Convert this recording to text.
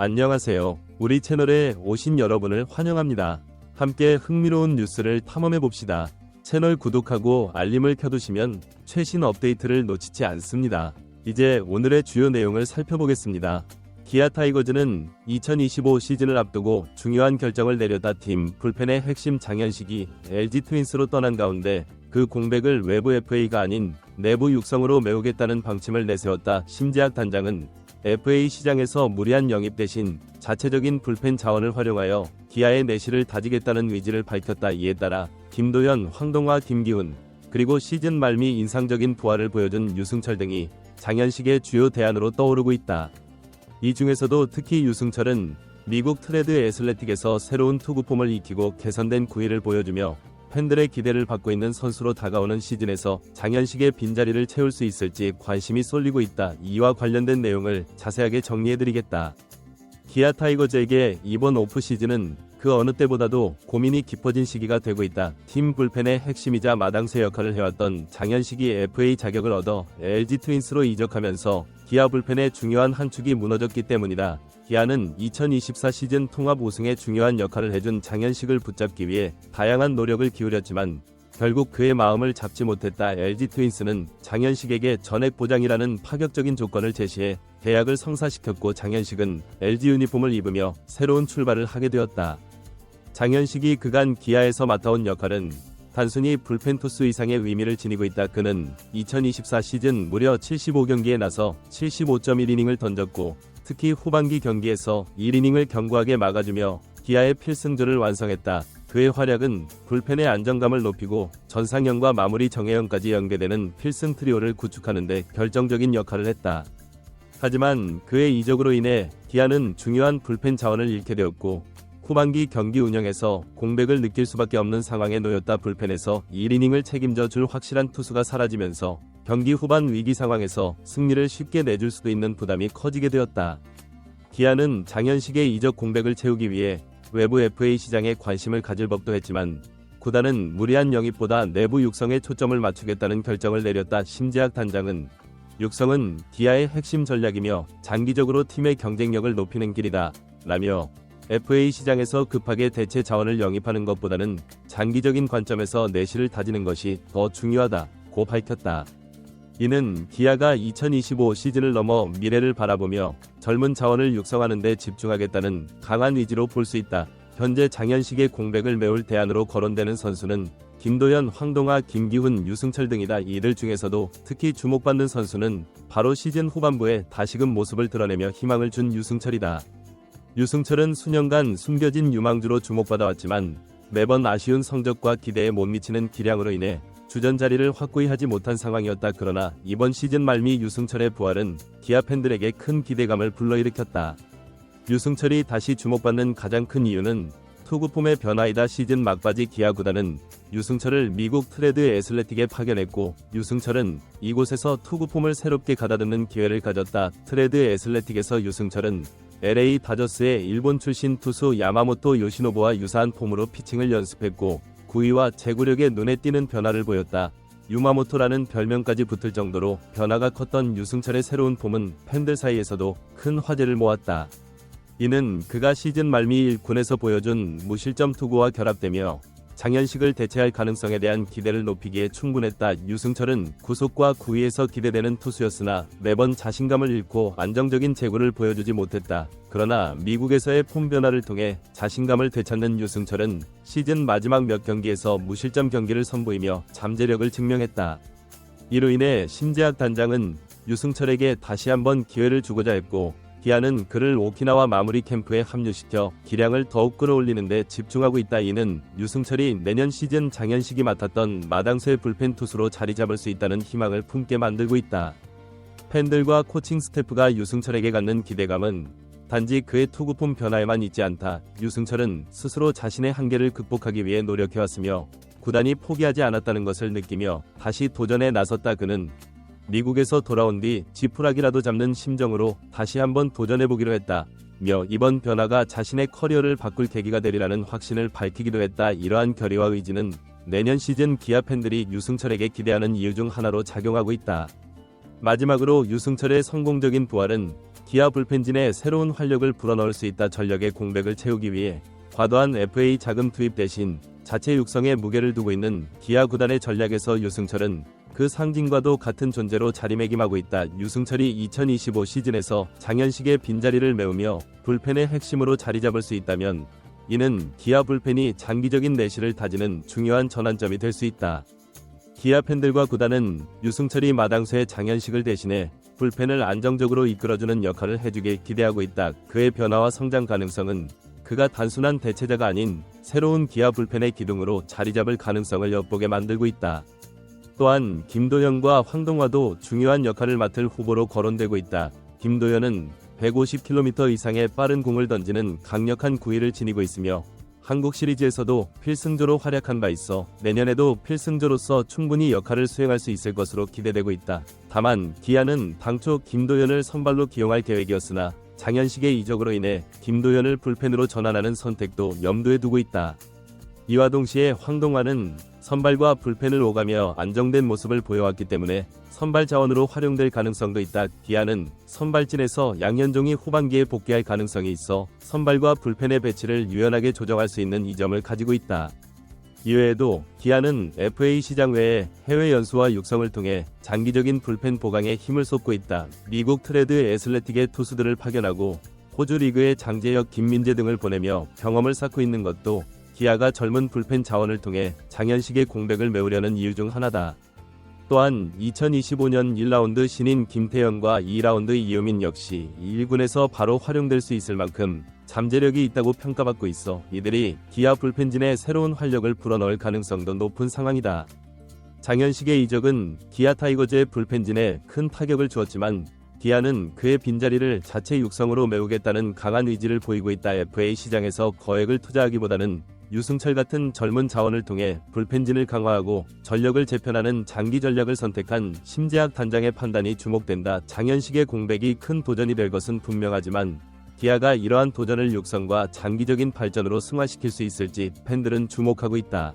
안녕하세요. 우리 채널에 오신 여러분을 환영합니다. 함께 흥미로운 뉴스를 탐험해봅시다. 채널 구독하고 알림을 켜두시면 최신 업데이트를 놓치지 않습니다. 이제 오늘의 주요 내용을 살펴보겠습니다. 기아 타이거즈는 2025 시즌을 앞두고 중요한 결정을 내렸다. 팀 불펜의 핵심 장현식이 LG 트윈스로 떠난 가운데 그 공백을 외부 FA가 아닌 내부 육성으로 메우겠다는 방침을 내세웠다. 심재학 단장은 FA 시장에서 무리한 영입 대신 자체적인 불펜 자원을 활용하여 기아의 내실을 다지겠다는 의지를 밝혔다. 이에 따라 김도현, 황동화, 김기훈, 그리고 시즌 말 미 인상적인 부활을 보여준 유승철 등이 장현식의 주요 대안으로 떠오르고 있다. 이 중에서도 특히 유승철은 미국 트레드 애슬레틱에서 새로운 투구폼을 익히고 개선된 구위를 보여주며 팬들의 기대를 받고 있는 선수로 다가오는 시즌에서 장현식의 빈자리를 채울 수 있을지 관심이 쏠리고 있다. 이와 관련된 내용을 자세하게 정리해드리겠다. 기아 타이거즈에게 이번 오프시즌은 그 어느 때보다도 고민이 깊어진 시기가 되고 있다. 팀 불펜의 핵심이자 마당쇠 역할을 해왔던 장현식이 FA 자격을 얻어 LG 트윈스로 이적하면서 기아 불펜의 중요한 한 축이 무너졌기 때문이다. 기아는 2024 시즌 통합 우승에 중요한 역할을 해준 장현식을 붙잡기 위해 다양한 노력을 기울였지만 결국 그의 마음을 잡지 못했다. LG 트윈스는 장현식에게 전액 보장이라는 파격적인 조건을 제시해 계약을 성사시켰고 장현식은 LG 유니폼을 입으며 새로운 출발을 하게 되었다. 장현식이 그간 기아에서 맡아온 역할은 단순히 불펜 투수 이상의 의미를 지니고 있다. 그는 2024 시즌 무려 75경기에 나서 75.1이닝을 던졌고 특히 후반기 경기에서 1이닝을 견고하게 막아주며 기아의 필승조를 완성했다. 그의 활약은 불펜의 안정감을 높이고 전상현과 마무리 정혜영까지 연계되는 필승 트리오를 구축하는 데 결정적인 역할을 했다. 하지만 그의 이적으로 인해 기아는 중요한 불펜 자원을 잃게 되었고 후반기 경기 운영에서 공백을 느낄 수밖에 없는 상황에 놓였다. 불펜에서 1이닝을 책임져 줄 확실한 투수가 사라지면서 경기 후반 위기 상황에서 승리를 쉽게 내줄 수도 있는 부담이 커지게 되었다. 기아는 장현식의 이적 공백을 채우기 위해 외부 FA 시장에 관심을 가질 법도 했지만 구단은 무리한 영입보다 내부 육성에 초점을 맞추겠다는 결정을 내렸다. 심재학 단장은 육성은 기아의 핵심 전략이며 장기적으로 팀의 경쟁력을 높이는 길이다 라며 FA 시장에서 급하게 대체 자원을 영입하는 것보다는 장기적인 관점에서 내실을 다지는 것이 더 중요하다고 밝혔다. 이는 기아가 2025 시즌을 넘어 미래를 바라보며 젊은 자원을 육성하는 데 집중하겠다는 강한 의지로 볼 수 있다. 현재 장현식의 공백을 메울 대안으로 거론되는 선수는 김도현, 황동화, 김기훈, 유승철 등이다. 이들 중에서도 특히 주목받는 선수는 바로 시즌 후반부에 다시금 모습을 드러내며 희망을 준 유승철이다. 유승철은 수년간 숨겨진 유망주로 주목받아왔지만 매번 아쉬운 성적과 기대에 못 미치는 기량으로 인해 주전 자리를 확고히 하지 못한 상황이었다. 그러나 이번 시즌 말미 유승철의 부활은 기아 팬들에게 큰 기대감을 불러일으켰다. 유승철이 다시 주목받는 가장 큰 이유는 투구폼의 변화이다. 시즌 막바지 기아 구단은 유승철을 미국 트레드 애슬레틱에 파견했고 유승철은 이곳에서 투구폼을 새롭게 가다듬는 기회를 가졌다. 트레드 애슬레틱에서 유승철은 LA 다저스의 일본 출신 투수 야마모토 요시노부와 유사한 폼으로 피칭을 연습했고 구위와 제구력에 눈에 띄는 변화를 보였다. 유마모토라는 별명까지 붙을 정도로 변화가 컸던 유승철의 새로운 폼은 팬들 사이에서도 큰 화제를 모았다. 이는 그가 시즌 말미 1군에서 보여준 무실점 투구와 결합되며 장현식을 대체할 가능성에 대한 기대를 높이기에 충분했다. 유승철은 구속과 구위에서 기대되는 투수였으나 매번 자신감을 잃고 안정적인 제구를 보여주지 못했다. 그러나 미국에서의 폼 변화를 통해 자신감을 되찾는 유승철은 시즌 마지막 몇 경기에서 무실점 경기를 선보이며 잠재력을 증명했다. 이로 인해 심재학 단장은 유승철에게 다시 한번 기회를 주고자 했고 기아는 그를 오키나와 마무리 캠프에 합류시켜 기량을 더욱 끌어올리는 데 집중하고 있다. 이는 유승철이 내년 시즌 장현식이 맡았던 마당쇠 불펜 투수로 자리 잡을 수 있다는 희망을 품게 만들고 있다. 팬들과 코칭 스태프가 유승철에게 갖는 기대감은 단지 그의 투구폼 변화에만 있지 않다. 유승철은 스스로 자신의 한계를 극복하기 위해 노력해왔으며 구단이 포기하지 않았다는 것을 느끼며 다시 도전에 나섰다. 그는 미국에서 돌아온 뒤 지푸라기라도 잡는 심정으로 다시 한번 도전해보기로 했다. 며 이번 변화가 자신의 커리어를 바꿀 계기가 되리라는 확신을 밝히기도 했다. 이러한 결의와 의지는 내년 시즌 기아 팬들이 유승철에게 기대하는 이유 중 하나로 작용하고 있다. 마지막으로 유승철의 성공적인 부활은 기아 불펜진에 새로운 활력을 불어넣을 수 있다. 전력의 공백을 채우기 위해 과도한 FA 자금 투입 대신 자체 육성에 무게를 두고 있는 기아 구단의 전략에서 유승철은 그 상징과도 같은 존재로 자리매김하고 있다. 유승철이 2025 시즌에서 장현식의 빈자리를 메우며 불펜의 핵심으로 자리잡을 수 있다면 이는 기아 불펜이 장기적인 내실을 다지는 중요한 전환점이 될 수 있다. 기아 팬들과 구단은 유승철이 마당쇠 장현식을 대신해 불펜을 안정적으로 이끌어주는 역할을 해주길 기대하고 있다. 그의 변화와 성장 가능성은 그가 단순한 대체자가 아닌 새로운 기아 불펜의 기둥으로 자리잡을 가능성을 엿보게 만들고 있다. 또한 김도현과 황동화도 중요한 역할을 맡을 후보로 거론되고 있다. 김도현은 150km 이상의 빠른 공을 던지는 강력한 구위를 지니고 있으며 한국 시리즈에서도 필승조로 활약한 바 있어 내년에도 필승조로서 충분히 역할을 수행할 수 있을 것으로 기대되고 있다. 다만 기아는 당초 김도현을 선발로 기용할 계획이었으나 장현식의 이적으로 인해 김도현을 불펜으로 전환하는 선택도 염두에 두고 있다. 이와 동시에 황동화는 선발과 불펜을 오가며 안정된 모습을 보여왔기 때문에 선발 자원으로 활용될 가능성도 있다. 기아는 선발진에서 양현종이 후반기에 복귀할 가능성이 있어 선발과 불펜의 배치를 유연하게 조정할 수 있는 이 점을 가지고 있다. 이외에도 기아는 FA 시장 외에 해외 연수와 육성을 통해 장기적인 불펜 보강에 힘을 쏟고 있다. 미국 트레드 애슬레틱의 투수들을 파견하고 호주 리그의 장재혁, 김민재 등을 보내며 경험을 쌓고 있는 것도 기아가 젊은 불펜 자원을 통해 장현식의 공백을 메우려는 이유 중 하나다. 또한 2025년 1라운드 신인 김태현과 2라운드 이유민 역시 1군에서 바로 활용될 수 있을 만큼 잠재력이 있다고 평가받고 있어 이들이 기아 불펜진에 새로운 활력을 불어넣을 가능성도 높은 상황이다. 장현식의 이적은 기아 타이거즈의 불펜진에 큰 타격을 주었지만 기아는 그의 빈자리를 자체 육성으로 메우겠다는 강한 의지를 보이고 있다. FA 시장에서 거액을 투자하기보다는 유승철 같은 젊은 자원을 통해 불펜진을 강화하고 전력을 재편하는 장기 전략을 선택한 심재학 단장의 판단이 주목된다. 장현식의 공백이 큰 도전이 될 것은 분명하지만 기아가 이러한 도전을 육성과 장기적인 발전으로 승화시킬 수 있을지 팬들은 주목하고 있다.